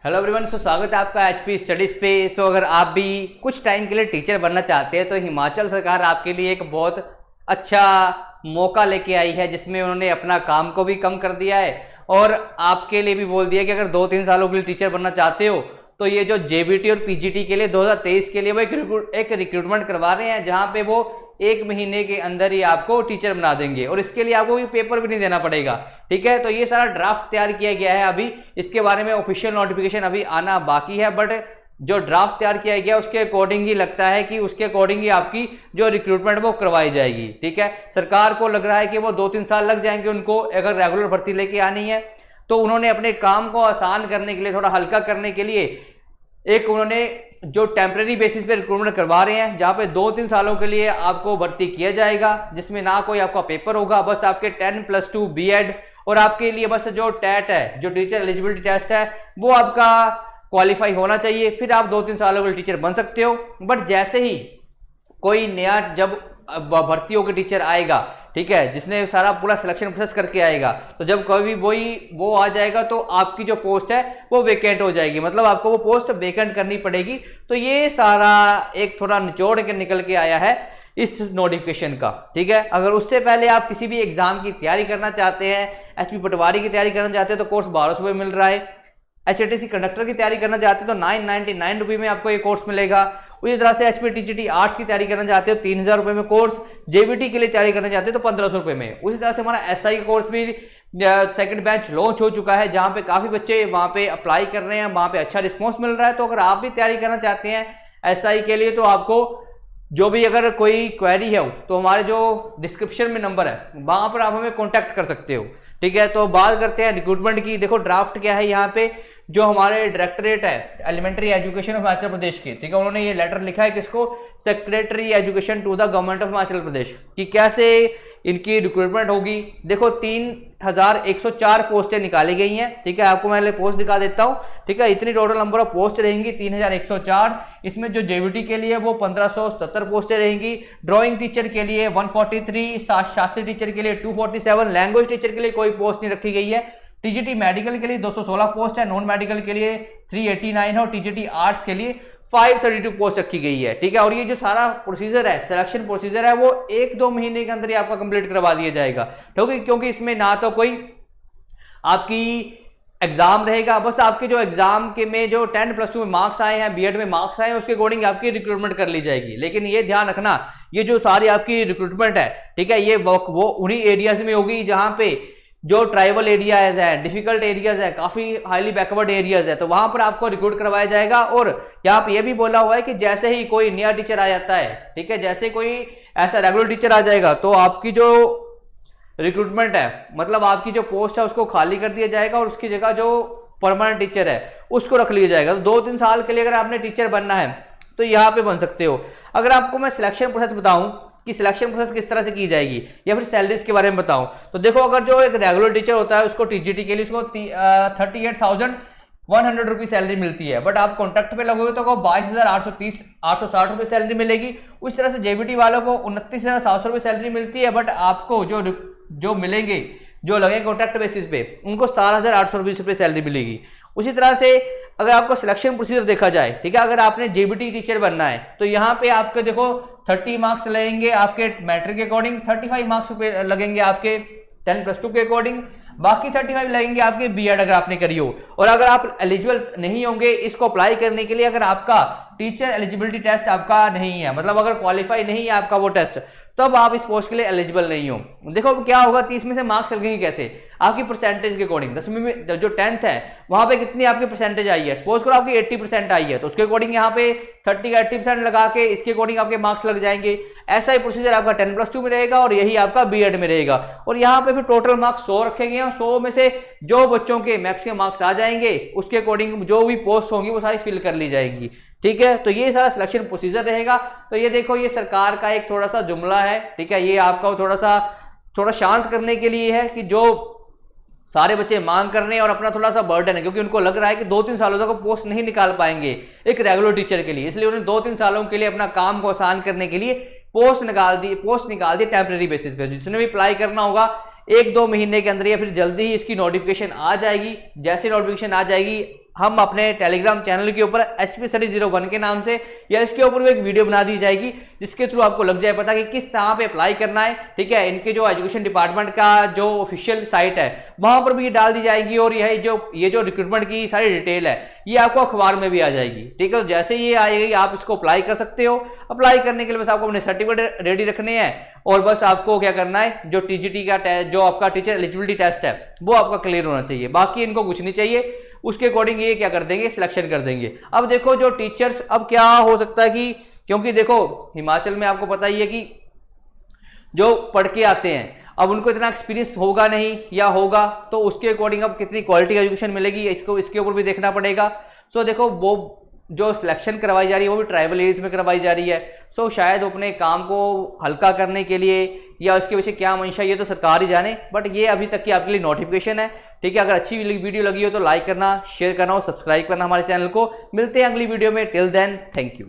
Hello everyone, स्वागत है आपका एचपी स्टडीज पे। अगर आप भी कुछ टाइम के लिए टीचर बनना चाहते हैं तो हिमाचल सरकार आपके लिए एक बहुत अच्छा मौका लेके आई है, जिसमें उन्होंने अपना काम को भी कम कर दिया है और आपके लिए भी बोल दिया कि अगर 2-3 सालों के लिए टीचर बनना चाहते हो तो ये जो जेबीटी और पीजीटी के लिए 2023 के लिए वो एक रिक्रूटमेंट करवा रहे हैं, जहां पे वो 1 महीने के अंदर ही आपको टीचर बना देंगे और इसके लिए आपको पेपर भी नहीं देना पड़ेगा। ठीक है, तो ये सारा ड्राफ्ट तैयार किया गया है। अभी इसके बारे में ऑफिशियल नोटिफिकेशन अभी आना बाकी है, बट जो ड्राफ्ट तैयार किया गया उसके अकॉर्डिंग ही लगता है कि उसके अकॉर्डिंग ही आपकी जो रिक्रूटमेंट वो करवाई जाएगी। ठीक है, सरकार को लग रहा है कि वो 2-3 साल लग जाएंगे उनको अगर रेगुलर भर्ती लेके आनी है, तो उन्होंने अपने काम को आसान करने के लिए, थोड़ा हल्का करने के लिए एक उन्होंने जो टेम्परेरी बेसिस पे रिक्रूटमेंट करवा रहे हैं, जहां पे 2-3 सालों के लिए आपको भर्ती किया जाएगा, जिसमें ना कोई आपका पेपर होगा, बस आपके 10+2 बीएड और आपके लिए बस जो टेट है, जो टीचर एलिजिबिलिटी टेस्ट है, वो आपका क्वालिफाई होना चाहिए। फिर आप 2-3 सालों के टीचर बन सकते हो। बट जैसे ही कोई नया जब भर्ती होकर टीचर आएगा, ठीक है, जिसने सारा पूरा सिलेक्शन प्रोसेस करके आएगा, तो जब कभी वो आ जाएगा तो आपकी जो पोस्ट है वो वेकेंट हो जाएगी, मतलब आपको वो पोस्ट वेकेंट करनी पड़ेगी। तो ये सारा एक थोड़ा निचोड़ के निकल के आया है इस नोटिफिकेशन का। ठीक है, अगर उससे पहले आप किसी भी एग्जाम की तैयारी करना चाहते हैं, एचपी पटवारी की तैयारी करना चाहते हैं तो कोर्स 1200 रुपये मिल रहा है। एचटीसी कंडक्टर की तैयारी करना चाहते हैं तो 999 रुपये में आपको ये कोर्स मिलेगा। उसी तरह से एचपी टीजीटी आर्ट्स की तैयारी करना चाहते हो 3000 रुपये में कोर्स, जेबीटी के लिए तैयारी करना चाहते हो तो 1500 रुपये में। उसी तरह से हमारा एसआई का कोर्स भी सेकंड बैच लॉन्च हो चुका है, जहां पे काफी बच्चे वहां पे अप्लाई कर रहे हैं, वहां पे अच्छा रिस्पॉन्स मिल रहा है। तो अगर आप भी तैयारी करना चाहते हैं एसआई के लिए, तो आपको जो भी अगर कोई क्वेरी है तो हमारे जो डिस्क्रिप्शन में नंबर है वहां पर आप हमें कॉन्टैक्ट कर सकते हो। ठीक है, तो बात करते हैं रिक्रूटमेंट की। देखो ड्राफ्ट क्या है, यहाँ पे जो हमारे डायरेक्टरेट है elementary education of Himachal Pradesh के, ठीक है, उन्होंने ये लेटर लिखा है किसको, secretary education to the government of Himachal Pradesh, कि कैसे इनकी रिक्रूटमेंट होगी। देखो 3104 पोस्टें निकाली गई हैं। ठीक है, आपको मैं पोस्ट दिखा देता हूं। ठीक है, इतनी टोटल नंबर ऑफ पोस्ट रहेंगी 3104। इसमें जो जेबीटी के लिए वो 1577 पोस्टें रहेंगी, ड्राइंग टीचर के लिए 143, शास्त्री टीचर के लिए 247, लैंग्वेज टीचर के लिए कोई पोस्ट नहीं रखी गई है। टीजीटी मेडिकल के लिए 216 पोस्ट है, नॉन मेडिकल के लिए 389 है और टीजीटी आर्ट्स के लिए 532 पोस्ट रखी गई है। ठीक है, और ये जो सारा प्रोसीजर है, सिलेक्शन प्रोसीजर है, वो 1-2 महीने के अंदर ही आपका कंप्लीट करवा दिया जाएगा। ठीक है, क्योंकि इसमें ना तो कोई आपकी एग्जाम रहेगा, बस आपके जो एग्जाम के में जो 10+2 में मार्क्स आए हैं, बीएड में मार्क्स आए हैं, उसके अकॉर्डिंग आपकी रिक्रूटमेंट कर ली जाएगी। लेकिन ये ध्यान रखना, ये जो सारी आपकी रिक्रूटमेंट है, ठीक है, ये वो उन्हीं एरियाज में होगी जहां पे जो ट्राइबल एरियाज है, डिफिकल्ट एरियाज है, काफी हाईली बैकवर्ड एरियाज है, तो वहां पर आपको रिक्रूट करवाया जाएगा। और यहाँ पे ये भी बोला हुआ है कि जैसे ही कोई नया टीचर आ जाता है, ठीक है, जैसे कोई ऐसा रेगुलर टीचर आ जाएगा तो आपकी जो रिक्रूटमेंट है, मतलब आपकी जो पोस्ट है उसको खाली कर दिया जाएगा और उसकी जगह जो परमानेंट टीचर है उसको रख लिया जाएगा। तो 2-3 साल के लिए अगर आपने टीचर बनना है तो यहाँ पे बन सकते हो। अगर आपको मैं सिलेक्शन प्रोसेस बताऊं कि सिलेक्शन प्रोसेस किस तरह से की जाएगी, या फिर सैलरीज के बारे में बताऊं, तो देखो अगर जो एक रेगुलर टीचर होता है उसको टीजीटी के लिए उसको 38,100 रुपये सैलरी मिलती है, बट आप कॉन्ट्रैक्ट पे लगोगे तो 22,860 रुपये सैलरी मिलेगी। उस तरह से जेबीटी वालों को 29,700 रुपये सैलरी मिलती है, बट आपको जो मिलेंगे, जो लगेंगे कॉन्ट्रैक्ट बेसिस पे, उनको 17,820 रुपये सैलरी मिलेगी। उसी तरह से अगर आपको सिलेक्शन प्रोसीजर देखा जाए, ठीक है, अगर आपने जेबीटी टीचर बनना है तो यहाँ पे आपके देखो 30 मार्क्स लगेंगे आपके मैट्रिक के अकॉर्डिंग, 35 मार्क्स लगेंगे आपके 10+2 के अकॉर्डिंग, बाकी 35 लगेंगे आपके बीएड अगर आपने करी हो। और अगर आप एलिजिबल नहीं होंगे इसको अप्लाई करने के लिए, अगर आपका टीचर एलिजिबिलिटी टेस्ट आपका नहीं है, मतलब अगर क्वालिफाई नहीं है आपका वो टेस्ट, तब आप इस पोस्ट के लिए एलिजिबल नहीं हो। देखो अब क्या होगा, 30 में से मार्क्स लगेंगे कैसे, आपकी परसेंटेज के अकॉर्डिंग। 10वीं में जो 10th है वहां पे कितनी आपकी परसेंटेज आई है, सपोज करो आपकी 80% आई है, तो उसके अकॉर्डिंग यहाँ पे 30 का 80% लगा के इसके अकॉर्डिंग आपके मार्क्स लग जाएंगे। ऐसा ही प्रोसीजर आपका 10+2 में रहेगा और यही आपका बीएड में रहेगा। और यहाँ पे फिर टोटल मार्क्स 100 रखे गए हैं, 100 में से जो बच्चों के मैक्सिमम मार्क्स आ जाएंगे उसके अकॉर्डिंग जो भी पोस्ट होंगी वो सारी फिल कर ली जाएंगी। ठीक है, तो ये सारा सिलेक्शन प्रोसीजर रहेगा। तो ये देखो, ये सरकार का एक थोड़ा सा जुमला है, ठीक है, ये आपका थोड़ा शांत करने के लिए है कि जो सारे बच्चे मांग कर रहे हैं और अपना थोड़ा सा बर्डन है, क्योंकि उनको लग रहा है कि 2-3 सालों तक पोस्ट नहीं निकाल पाएंगे एक रेगुलर टीचर के लिए, इसलिए उन्होंने 2-3 सालों के लिए अपना काम को आसान करने के लिए पोस्ट निकाल दी टेम्परेरी बेसिस पे। जिसने भी अप्लाई करना होगा 1-2 महीने के अंदर या फिर जल्दी ही इसकी नोटिफिकेशन आ जाएगी। जैसे नोटिफिकेशन आ जाएगी हम अपने टेलीग्राम चैनल के ऊपर HP Study 01 के नाम से या इसके ऊपर भी एक वीडियो बना दी जाएगी, जिसके थ्रू आपको लग जाए पता कि किस तरह पे अप्लाई करना है। ठीक है, इनके जो एजुकेशन डिपार्टमेंट का जो ऑफिशियल साइट है वहां पर भी ये डाल दी जाएगी, और ये जो रिक्रूटमेंट की सारी डिटेल है ये आपको अखबार में भी आ जाएगी। ठीक है, तो जैसे ये आएगी आप इसको अप्लाई कर सकते हो। अप्लाई करने के लिए बस आपको अपने सर्टिफिकेट रेडी रखने हैं, और बस आपको क्या करना है, जो TGT का जो आपका टीचर एलिजिबिलिटी टेस्ट है वो आपका क्लियर होना चाहिए, बाकी इनको कुछ नहीं चाहिए। उसके अकॉर्डिंग ये क्या कर देंगे, सिलेक्शन कर देंगे। अब देखो जो टीचर्स, अब क्या हो सकता है कि क्योंकि देखो हिमाचल में आपको पता ही है कि जो पढ़ के आते हैं अब उनको इतना एक्सपीरियंस होगा नहीं, या होगा तो उसके अकॉर्डिंग अब कितनी क्वालिटी का एजुकेशन मिलेगी इसको इसके ऊपर भी देखना पड़ेगा। सो देखो वो जो सिलेक्शन करवाई जा रही है वो भी ट्राइबल एरियाज में करवाई जा रही है। सो शायद अपने काम को हल्का करने के लिए या उसके पीछे क्या मंशा ये तो सरकार ही जाने, बट ये अभी तक की आपके लिए नोटिफिकेशन है। ठीक है, अगर अच्छी वीडियो लगी हो तो लाइक करना, शेयर करना और सब्सक्राइब करना हमारे चैनल को। मिलते हैं अगली वीडियो में, टिल देन थैंक यू।